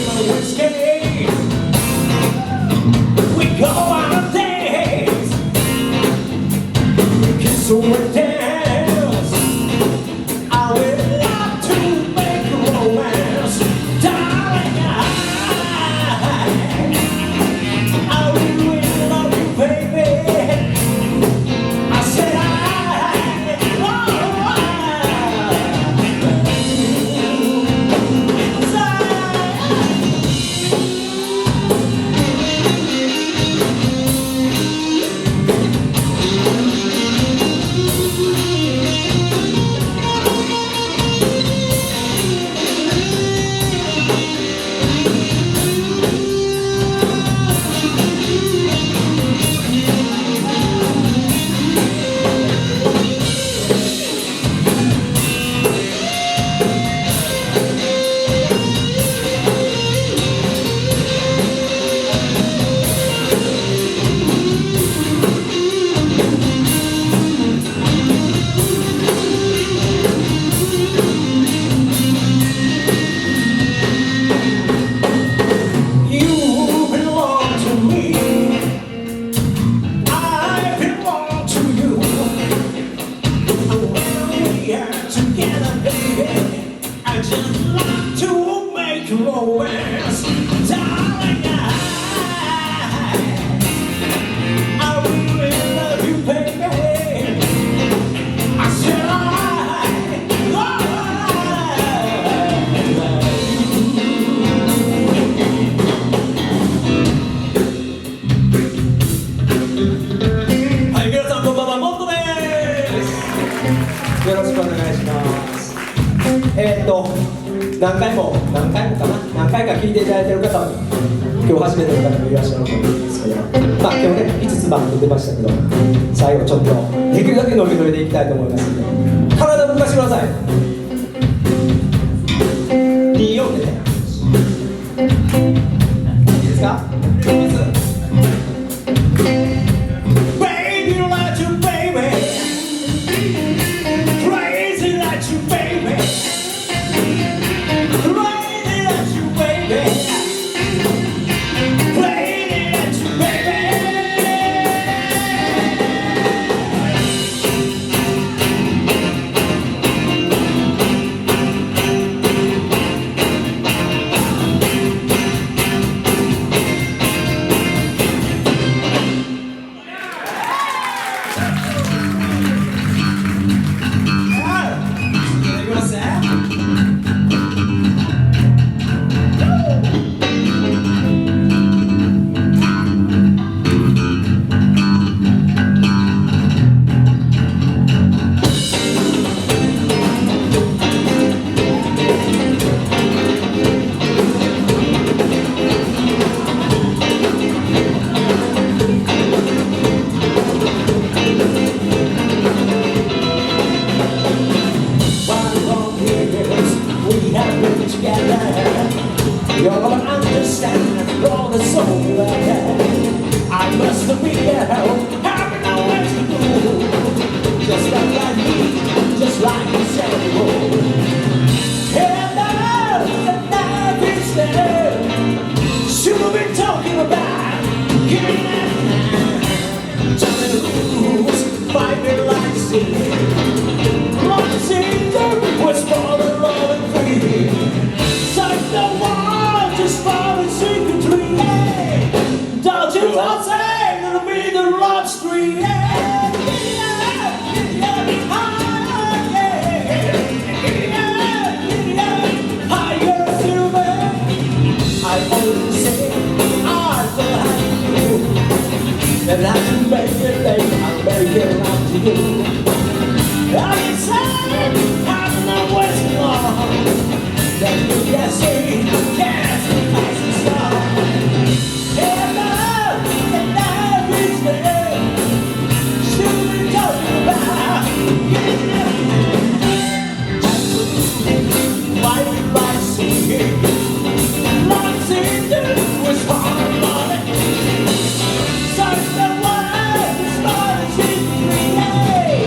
my whiskey. We go on a dance, kiss and dance. I would love to make romance, darling. I really love you, baby. I said together, baby. I just like to make romance, darling. I really love you, baby. I said I love you. はい、皆さんこんばんは、モットです。よろしくお願いします。何回か聞いていただいている方も今日初めての方もいらっしゃると思うんですけど、今日ね5つ番組出ましたけど、最後ちょっとできるだけノリノリでいきたいと思いますので、体を動かしてください。24でね、いいですか？You're gonna understand all the soul that I must be there, having no way to do. Just like me, just like yourself. And love is there. Should have been talking about giving that time. Tell me who's fighting like sin. Like sin, was for the love and free. Like the one just falling secretly. Don't you all say it'll be the love street. I always say I feel happy that I can make it, baby. I'll make it right to you. I can say I'm not wasting long. That you can see, yes, as the star. And love is there. Should we talk about why we like singing? Love singing was hard on it. Such the one is starting to create.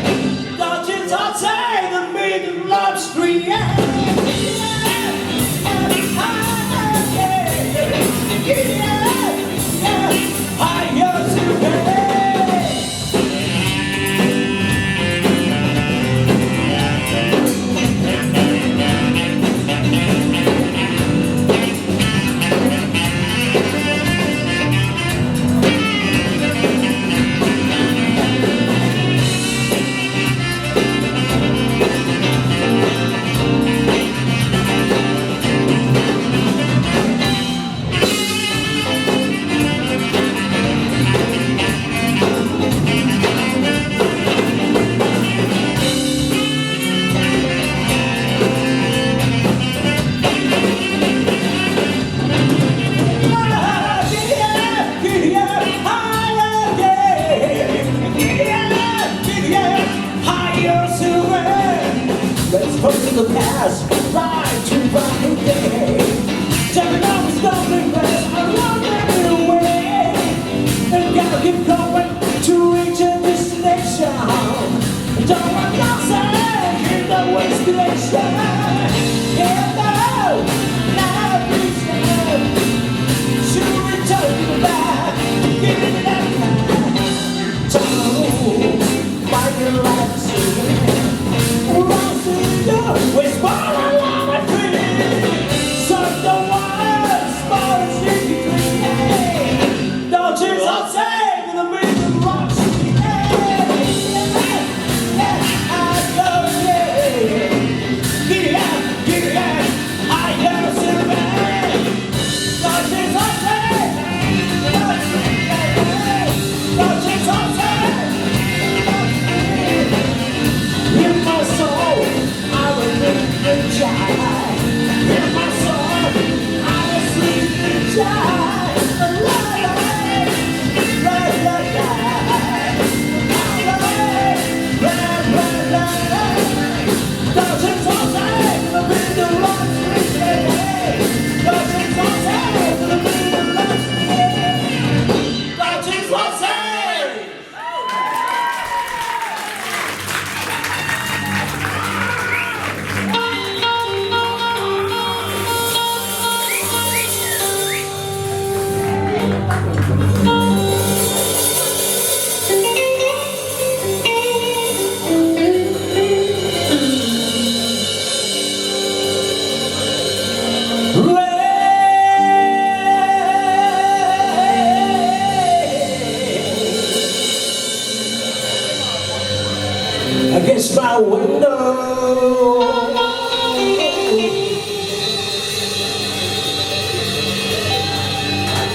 Against my window,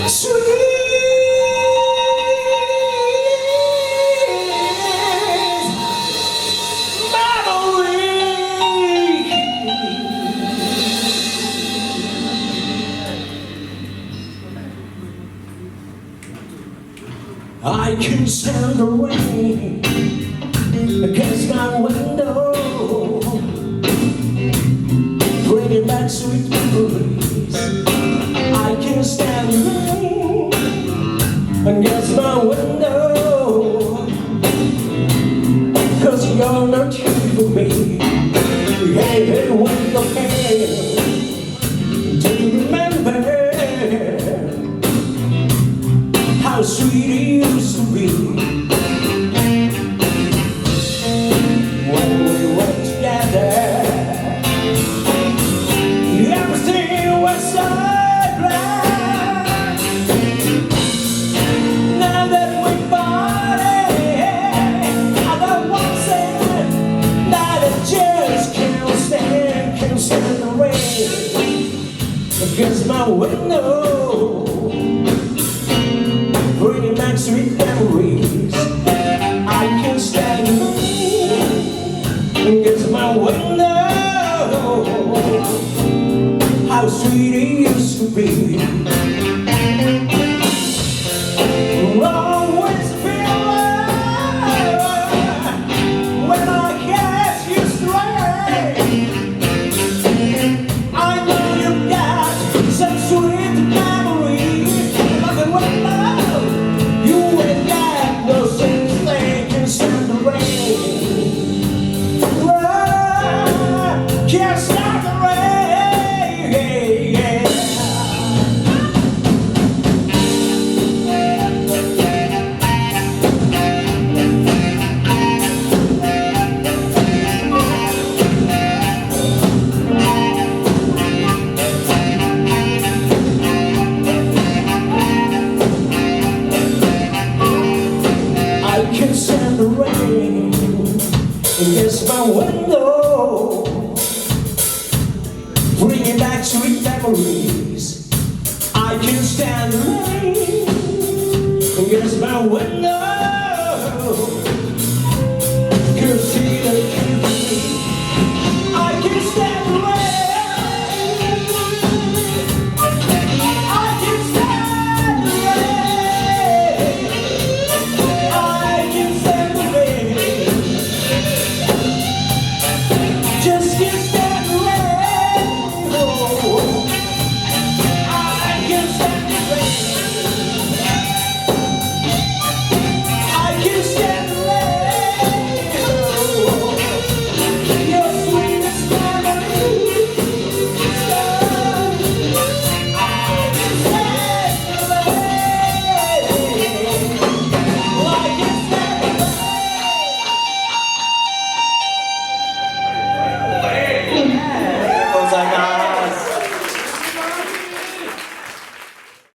sweet memory. I can stand the rain against my window, bringing back sweet memories. I can stand the rain against my window, 'cause you're not here for me. Hey, hey, wake up, hey, do you remember how sweet it used to be? Against my window, bringing back sweet memories. I can stand it against my window, how sweet it used to be. Always feel when our cats used to rain. I know you got some sweet memories, like a window. You ain't got no such thing, can stand the rain. Can't stand the rain, yeah. I can stand the rain against my window, bringing back sweet memories. I can stand the rain against my window.